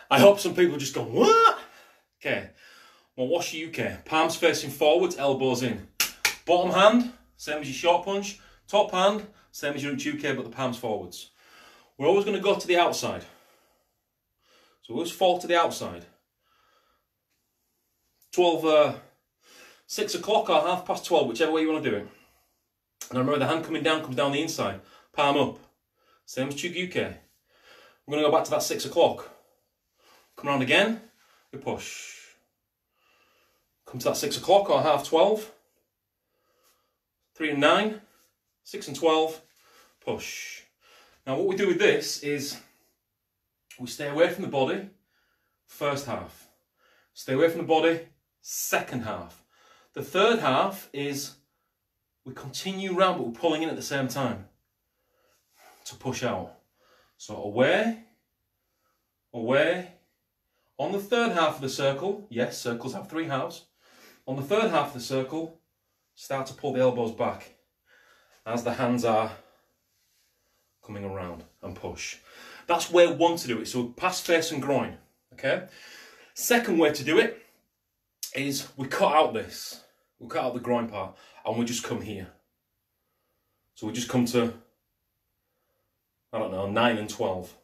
I hope some people just go, what? Okay. Mawashi uke. Palms facing forwards, elbows in. Bottom hand, same as your short punch. Top hand, same as your uke, but the palms forwards. We're always going to go to the outside. So we always fall to the outside. 6 o'clock or 12:30, whichever way you want to do it. And remember, the hand coming down comes down the inside. Palm up. Same as Chugyuke. We're going to go back to that 6 o'clock. Come around again. We push. Come to that 6 o'clock or 12:30. 3 and 9. 6 and 12. Push. Now what we do with this is we stay away from the body. First half. Stay away from the body. Second half. The third half is we continue round, but we're pulling in at the same time to push out. So away, away. On the third half of the circle, yes, circles have 3 halves. On the third half of the circle, start to pull the elbows back as the hands are coming around and push. That's way 1 to do it. So past face and groin. Okay. Second way to do it is we cut out this. We cut out the groin part and we just come here. So we just come to, I don't know, 9 and 12.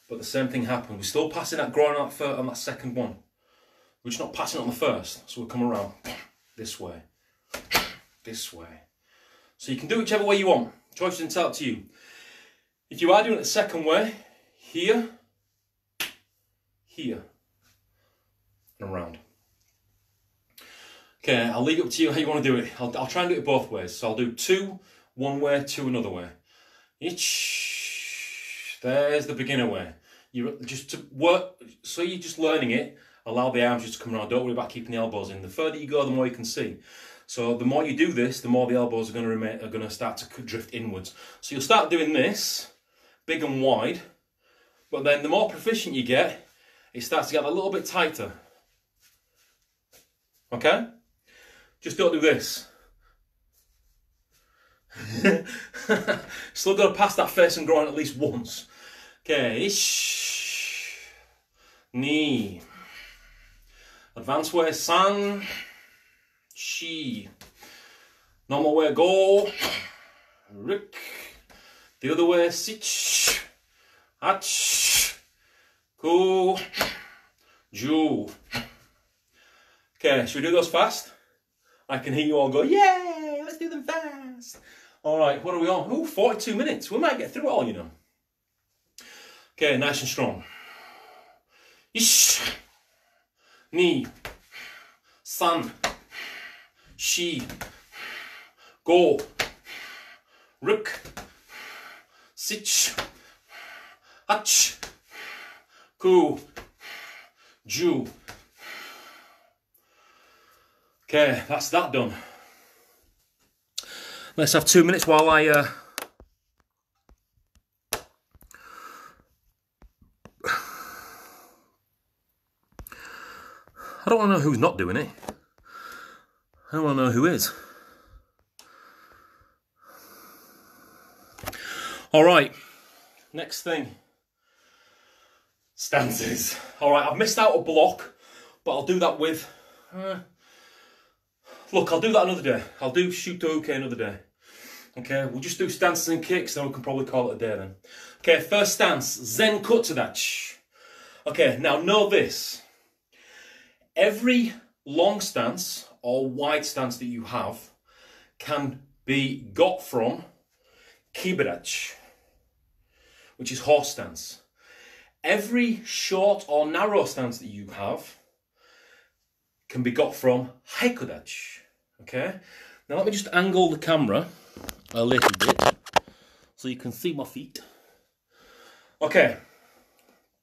But the same thing happens. We're still passing that groin on that second one. We're just not passing it on the first. So we'll come around this way, this way. So you can do whichever way you want. Choice is entirely up to you. If you are doing it the second way, here, here, and around. Okay, I'll leave it up to you how you want to do it. I'll try and do it both ways. So I'll do 2 one way, 2 another way. Each. There's the beginner way. You just to work. So you're just learning it. Allow the arms just to come around. Don't worry about keeping the elbows in. The further you go, the more you can see. So the more you do this, the more the elbows are going to start to drift inwards. So you'll start doing this, big and wide. But then the more proficient you get, it starts to get a little bit tighter. Okay? Just don't do this. Still got to pass that face and groin at least once. Okay, ish, knee, advance way, san, shi, normal way, go, rik, the other way, sich, ach, ku, ju. Okay, should we do those fast? I can hear you all go, yay, let's do them fast. All right, what are we on? Oh, 42 minutes. We might get through it all, you know. Okay, nice and strong. Ish, knee, san, shi, go, rik, sich, ach, ku, ju. Okay, that's that done. Let's have 2 minutes while I don't want to know who's not doing it. I don't want to know who is. All right, next thing, stances. All right, I've missed out a block, but I'll do that with, look, I'll do that another day. I'll do shoot to uke another day. Okay, we'll just do stances and kicks, then we can probably call it a day then. Okay, first stance, Zen kutsudachi. Okay, now know this. Every long stance or wide stance that you have can be got from kibadachi, which is horse stance. Every short or narrow stance that you have can be got from haikudachi. Okay, now let me just angle the camera a little bit so you can see my feet. Okay,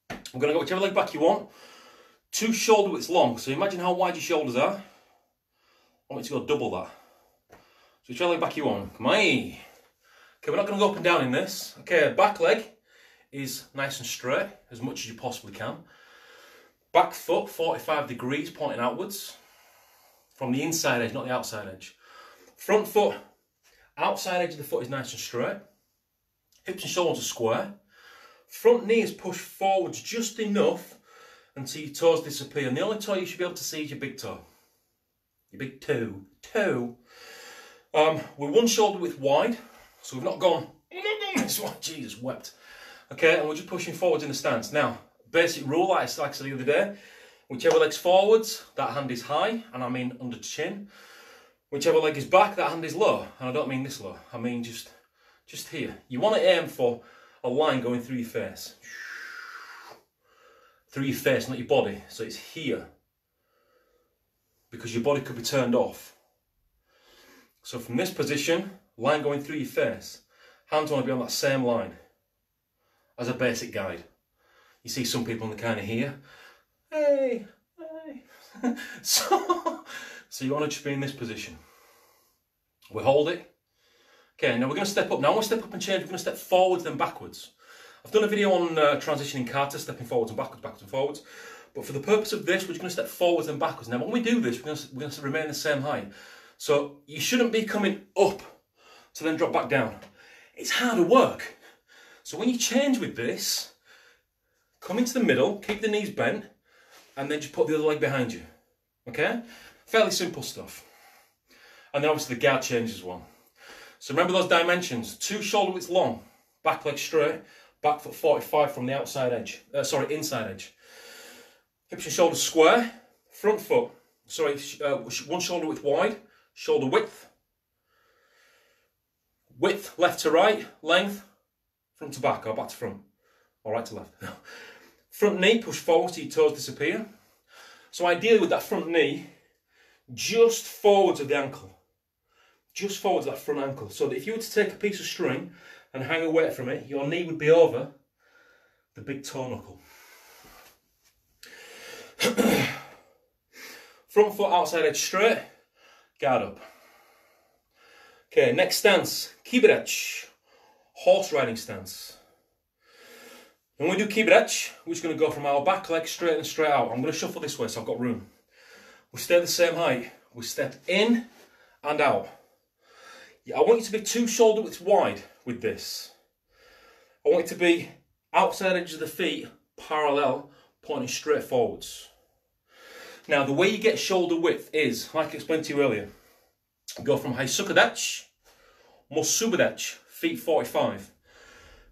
I'm going to go whichever leg back you want. 2 shoulder widths long, so imagine how wide your shoulders are. I want you to go double that. So whichever leg back you want. Come on. Okay, we're not going to go up and down in this. Okay, back leg is nice and straight, as much as you possibly can. Back foot, 45 degrees, pointing outwards. From the inside edge, not the outside edge. Front foot, outside edge of the foot is nice and straight. Hips and shoulders are square. Front knee is pushed forwards just enough until your toes disappear. And the only toe you should be able to see is your big toe. Your big toe. We're 1 shoulder width wide. So we've not gone this way. Jesus, wept. Okay, and we're just pushing forwards in the stance. Now, basic rule, like I said the other day, whichever leg's forwards, that hand is high, and I mean under chin. Whichever leg is back, that hand is low, and I don't mean this low, I mean just here. You want to aim for a line going through your face. Through your face, not your body. So it's here. Because your body could be turned off. So from this position, line going through your face. Hands want to be on that same line. As a basic guide. You see some people in the kind of here. Hey. So you want to just be in this position. We hold it. Okay, now we're going to step up. Now when we step up and change, we're going to step forwards then backwards. I've done a video on transitioning kata, stepping forwards and backwards and forwards. But for the purpose of this, we're just going to step forwards and backwards. Now when we do this, we're going to remain the same height. So you shouldn't be coming up to then drop back down. It's harder work. So when you change with this, come into the middle, keep the knees bent, and then just put the other leg behind you. Okay? Fairly simple stuff. And then obviously the guard changes as well. So remember those dimensions. 2 shoulder widths long, back leg straight, back foot 45 from the outside edge. Inside edge. Hips and shoulders square, front foot, 1 shoulder width wide, shoulder width. Width left to right, length front to back or back to front, or right to left. Front knee push forward so your toes disappear. So ideally with that front knee, just forwards of the ankle. Just forwards of that front ankle. So that if you were to take a piece of string and hang a weight from it, your knee would be over the big toe knuckle. Front foot outside edge straight, guard up. Okay, next stance, kibadachi, horse riding stance. When we do kibadachi, we're just going to go from our back leg straight and straight out. I'm going to shuffle this way so I've got room. We stay the same height. We step in and out. I want you to be 2 shoulder widths wide with this. I want it to be outside edges of the feet parallel, pointing straight forwards. Now the way you get shoulder width is, like I explained to you earlier, go from haisukadachi, mosubadachi, feet 45.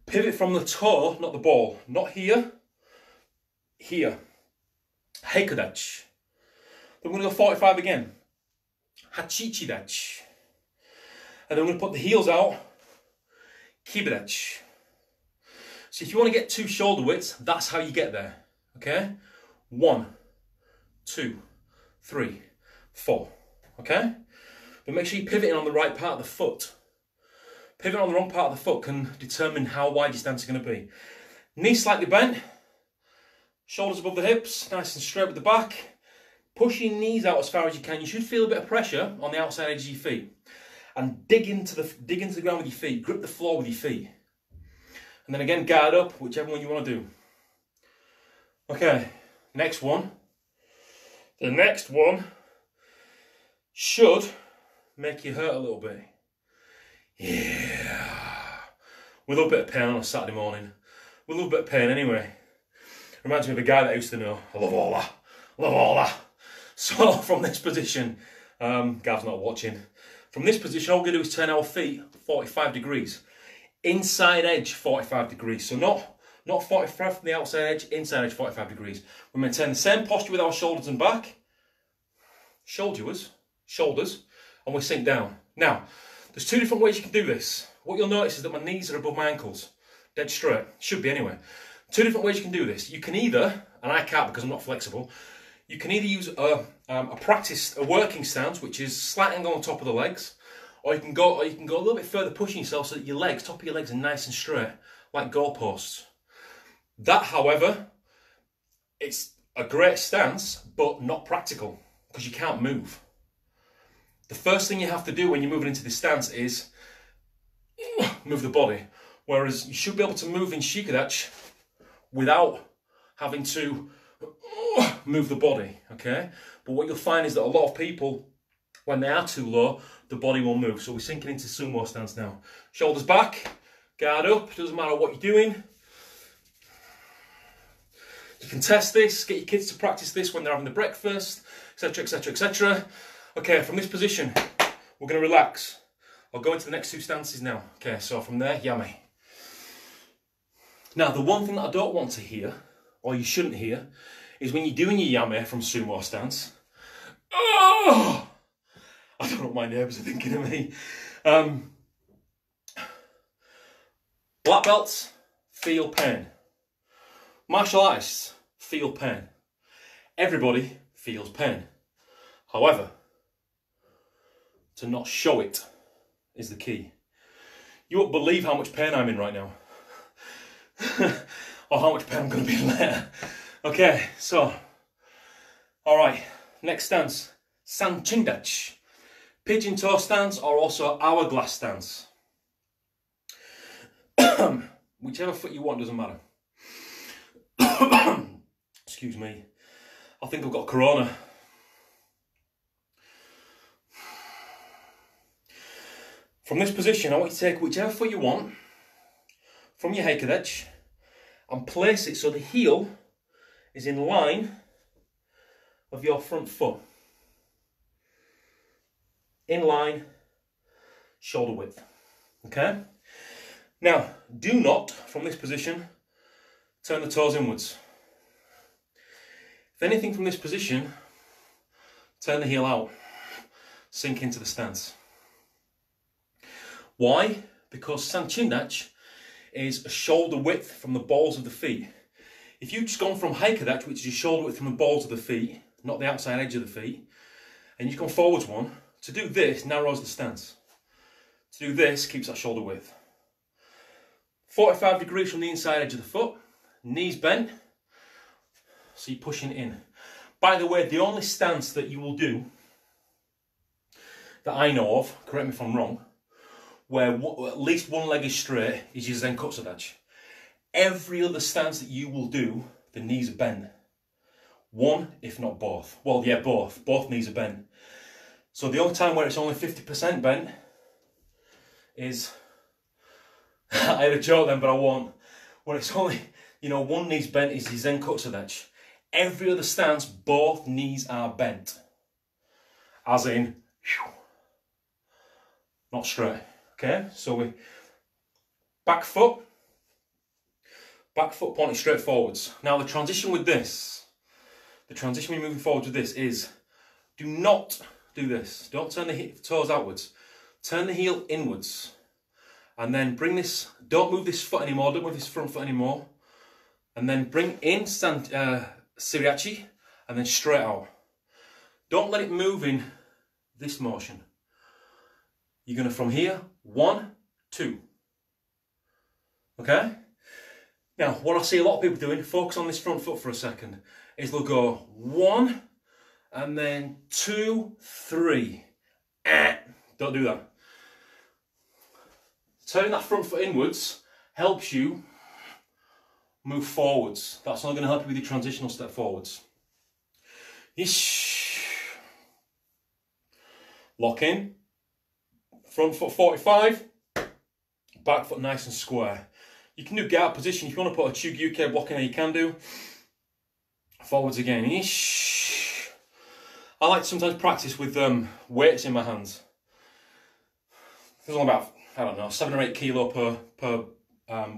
Pivot from the toe, not the ball. Not here, here. Heikudachi. Then we're going to go 45 again. Hachichidachi. And then we're going to put the heels out. Kibadachi. So if you want to get 2 shoulder widths, that's how you get there. Okay? 1, 2, 3, 4. Okay? But make sure you're pivoting on the right part of the foot. Pivoting on the wrong part of the foot can determine how wide your stance is going to be. Knees slightly bent. Shoulders above the hips. Nice and straight with the back. Push your knees out as far as you can. You should feel a bit of pressure on the outside edge of your feet. And dig into the ground with your feet. Grip the floor with your feet. And then again, guard up, whichever one you want to do. Okay, next one. The next one should make you hurt a little bit. Yeah. with a little bit of pain on a Saturday morning. With a little bit of pain anyway. Reminds me of a guy that I used to know. I love all that. Love all that. So from this position, Gav's not watching. From this position, all we're going to do is turn our feet 45 degrees. Inside edge 45 degrees. So not 45 from the outside edge, inside edge 45 degrees. We maintain the same posture with our shoulders and back. Shoulders, and we sink down. Now, there's two different ways you can do this. What you'll notice is that my knees are above my ankles. Dead straight. Should be anyway. Two different ways you can do this. You can either, and I can't because I'm not flexible, you can either use a working stance, which is slight angle on top of the legs, or you can go a little bit further, pushing yourself so that your legs, top of your legs, are nice and straight, like goalposts. That, however, it's a great stance, but not practical, because you can't move. The first thing you have to do when you're moving into this stance is move the body. Whereas you should be able to move in shikadachi without having to move the body, okay? But what you'll find is that a lot of people, when they are too low, the body will move. So we're sinking into sumo stance now. Shoulders back, guard up, doesn't matter what you're doing. You can test this, get your kids to practice this when they're having the breakfast, etc, etc, etc. Okay, from this position, we're going to relax. I'll go into the next two stances now. Okay, so from there, yame. Now, the one thing that I don't want to hear, or you shouldn't hear, is when you're doing your yame from sumo stance. Oh! I don't know what my neighbours are thinking of me. Black belts feel pain. Martial artists feel pain. Everybody feels pain. However, to not show it is the key. You won't believe how much pain I'm in right now. Or how much pain I'm going to be in later. Okay, so, alright, next stance, Sanchingdachi. Pigeon toe stance or also hourglass stance. Whichever foot you want, doesn't matter. Excuse me, I think I've got corona. From this position, I want you to take whichever foot you want from your heikadechi and place it so the heel is in line of your front foot. In line, shoulder width. Okay? Now, do not, from this position, turn the toes inwards. If anything from this position, turn the heel out. Sink into the stance. Why? Because Sanchingdachi is a shoulder width from the balls of the feet. If you've just gone from heikadechi, which is your shoulder width from the balls of the feet, not the outside edge of the feet, and you've gone forwards one, to do this narrows the stance. To do this keeps that shoulder width. 45 degrees from the inside edge of the foot, knees bent, so you're pushing in. By the way, the only stance that you will do, that I know of, correct me if I'm wrong, where at least one leg is straight is your Zenkotsudachi. Every other stance that you will do, the knees are bent. One, if not both. Well, yeah, both. Both knees are bent. So the only time where it's only 50% bent is, I had a joke then, but I won't. Where it's only, you know, one knee's bent is your Zenkotsudachi. Every other stance, both knees are bent. As in, not straight. Okay, so we back foot pointing straight forwards. Now the transition with this, the transition we're moving forward with this is, do not do this. Don't turn the toes outwards. Turn the heel inwards. And then bring this, don't move this foot anymore, don't move this front foot anymore. And then bring in Siriachi and then straight out. Don't let it move in this motion. You're going to, from here, 1, 2. Okay? Now, what I see a lot of people doing, focus on this front foot for a second, is they'll go 1, and then 2, 3. Don't do that. Turning that front foot inwards helps you move forwards. That's only going to help you with your transitional step forwards. Lock in. Front foot 45, back foot nice and square. You can do get out position. If you want to put a Chugyuke block in there, you can do. Forwards again. Ish. I like to sometimes practice with weights in my hands. There's only about, I don't know, 7 or 8 kilo per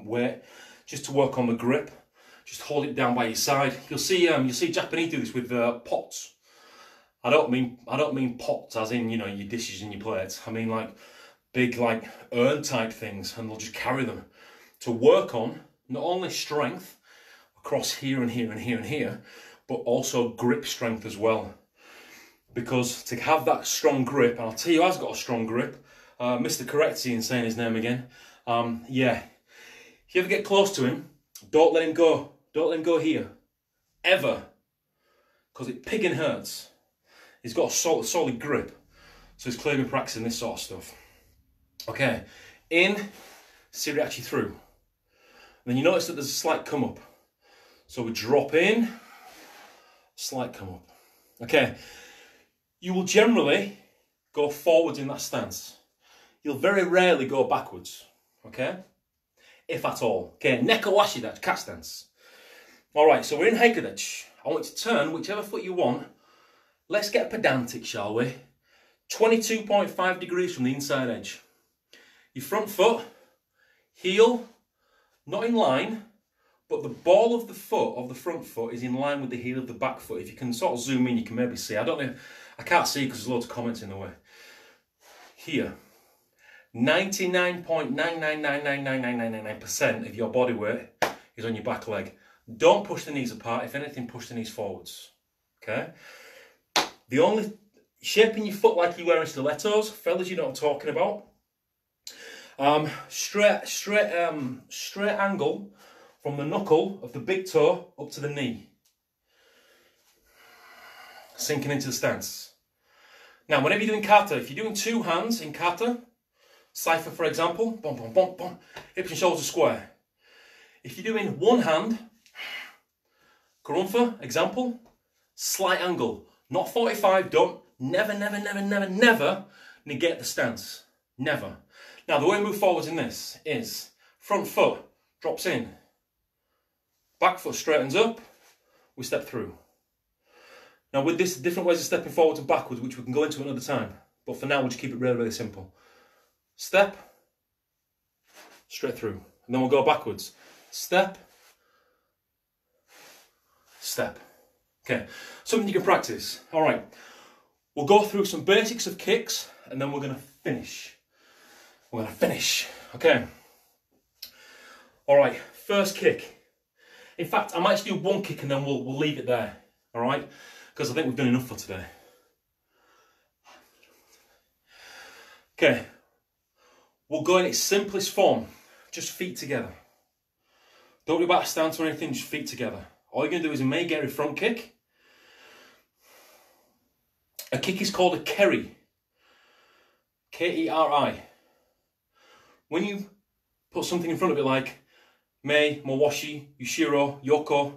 weight, just to work on the grip. Just hold it down by your side. You'll see Japanese do this with pots. I don't mean pots as in, you know, your dishes and your plates. I mean like big like urn type things, and they'll just carry them to work on not only strength across here and here and here and here, but also grip strength as well. Because to have that strong grip, and I'll tell you who has got a strong grip, Mr. Correctian, saying his name again. Yeah, if you ever get close to him, don't let him go. Don't let him go here, ever, because it pigging hurts. He's got a solid grip, so he's clearly been practicing this sort of stuff. Okay, in, Siriachi through. And then you notice that there's a slight come up. So we drop in, slight come up. Okay, you will generally go forwards in that stance. You'll very rarely go backwards, okay? If at all. Okay, Nekowashi, that's cat stance. All right, so we're in Heikadechi. I want you to turn whichever foot you want. Let's get pedantic, shall we? 22.5 degrees from the inside edge. Your front foot, heel, not in line, but the ball of the foot, of the front foot, is in line with the heel of the back foot. If you can sort of zoom in, you can maybe see. I don't know, I can't see because there's loads of comments in the way. Here, 99.9999999% of your body weight is on your back leg. Don't push the knees apart. If anything, push the knees forwards. Okay? The only shaping your foot like you're wearing stilettos, fellas, you know what I'm talking about. Straight angle from the knuckle of the big toe up to the knee. Sinking into the stance. Now, whenever you're doing kata, if you're doing two hands in kata, cipher for example, bum, bum, bum, bum, hips and shoulders are square. If you're doing one hand, kurumfa, example, slight angle, not 45, don't, never negate the stance, never. Now, the way we move forwards in this is front foot drops in, back foot straightens up, we step through. Now, with this, different ways of stepping forwards and backwards, which we can go into another time, but for now, we'll just keep it really, really simple. Step, straight through, and then we'll go backwards. Step, step. Okay, something you can practice. All right, we'll go through some basics of kicks, and then we're going to finish. We're going to finish. Okay. All right, first kick. In fact, I might just do one kick, and then we'll leave it there. All right, because I think we've done enough for today. Okay. We'll go in its simplest form, just feet together. Don't worry about a stance or anything, just feet together. All you're going to do is a Meigeri front kick. A kick is called a keri. K-E-R-I. When you put something in front of it like Mei, Mowashi, Yushiro, Yoko,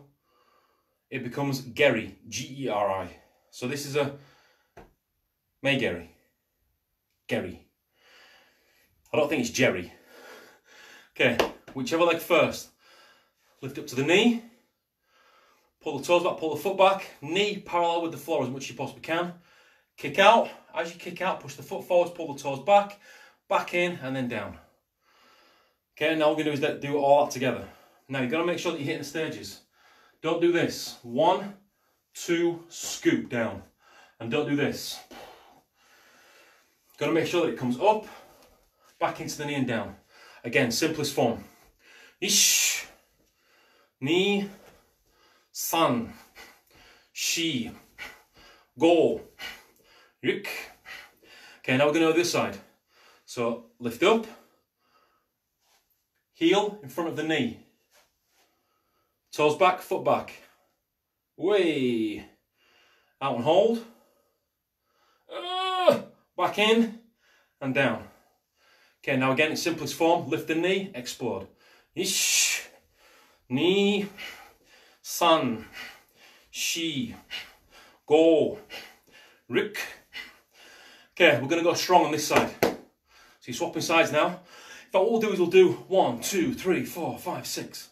it becomes geri, G-E-R-I. So this is a Meigeri. Geri. I don't think it's Jerry. Okay, whichever leg first. Lift up to the knee. Pull the toes back, pull the foot back. Knee parallel with the floor as much as you possibly can. Kick out. As you kick out, push the foot forwards, pull the toes back. Back in and then down. Okay, now what we're going to do is do all that together. Now you've got to make sure that you're hitting the stages. Don't do this. 1, 2, scoop down. And don't do this. Got to make sure that it comes up, back into the knee and down. Again, simplest form. Ish, ni, san, shi, go, rik. Okay, now we're going to go this side. So lift up, heel in front of the knee, toes back, foot back, way, out and hold, back in and down. Okay, now again, in simplest form, lift the knee, explode. Ish, ni, san, shi, go, rik. Okay, we're going to go strong on this side. So you're swapping sides now. But what we'll do is we'll do 1, 2, 3, 4, 5, 6.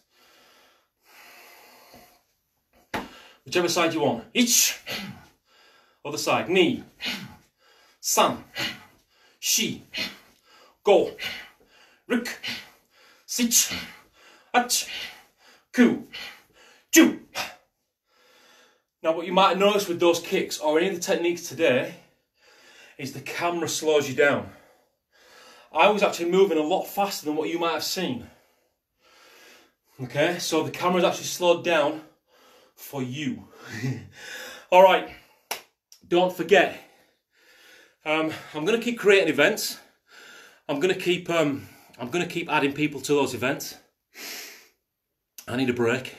Whichever side you want. Ich. Other side. Ni. San. Shi. Go. Rik. Sich. Ach. Ku. Ju. Now what you might notice with those kicks or any of the techniques today is the camera slows you down. I was actually moving a lot faster than what you might have seen. Okay, so the camera's actually slowed down for you. All right, don't forget, I'm going to keep creating events. I'm going to keep adding people to those events. I need a break.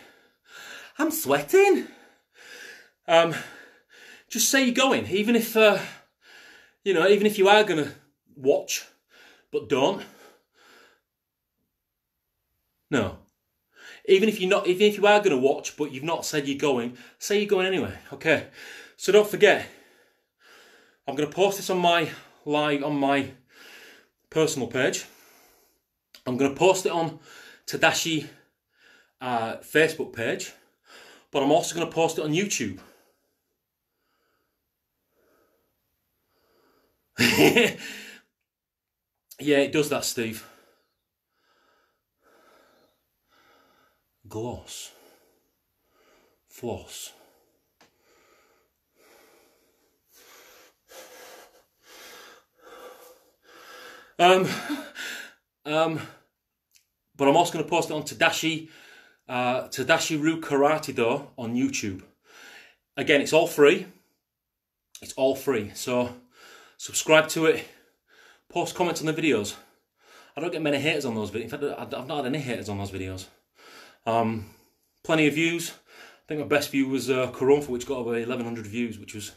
I'm sweating. Just say you're going, even if even if you are going to watch, but don't. No. Even if you are going to watch, but you've not said you're going, say you're going anyway. Okay. So don't forget, I'm going to post this on my personal page. I'm going to post it on Tadashi Facebook page, but I'm also going to post it on YouTube. Yeah, it does that, Steve. Gloss. Floss. But I'm also going to post it on Tadashi Ru Karate Do on YouTube. Again, it's all free. It's all free. So subscribe to it. Post comments on the videos. I don't get many haters on those videos. In fact, I've not had any haters on those videos. Plenty of views. I think my best view was Kihon, which got over 1,100 views, which was,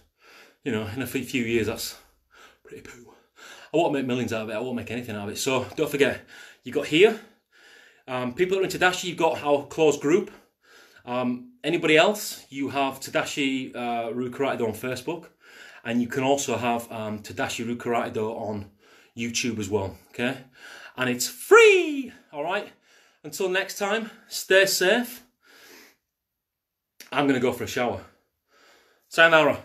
in a few years, that's pretty poo. I won't make millions out of it. I won't make anything out of it. So don't forget, you got here. People that are in Tadashi, you've got our closed group. Anybody else, you have Tadashi Ru Karate Do on Facebook. And you can also have Tadashi Ru Karate Do on YouTube as well, okay? And it's free, all right? Until next time, stay safe. I'm going to go for a shower. Sayonara.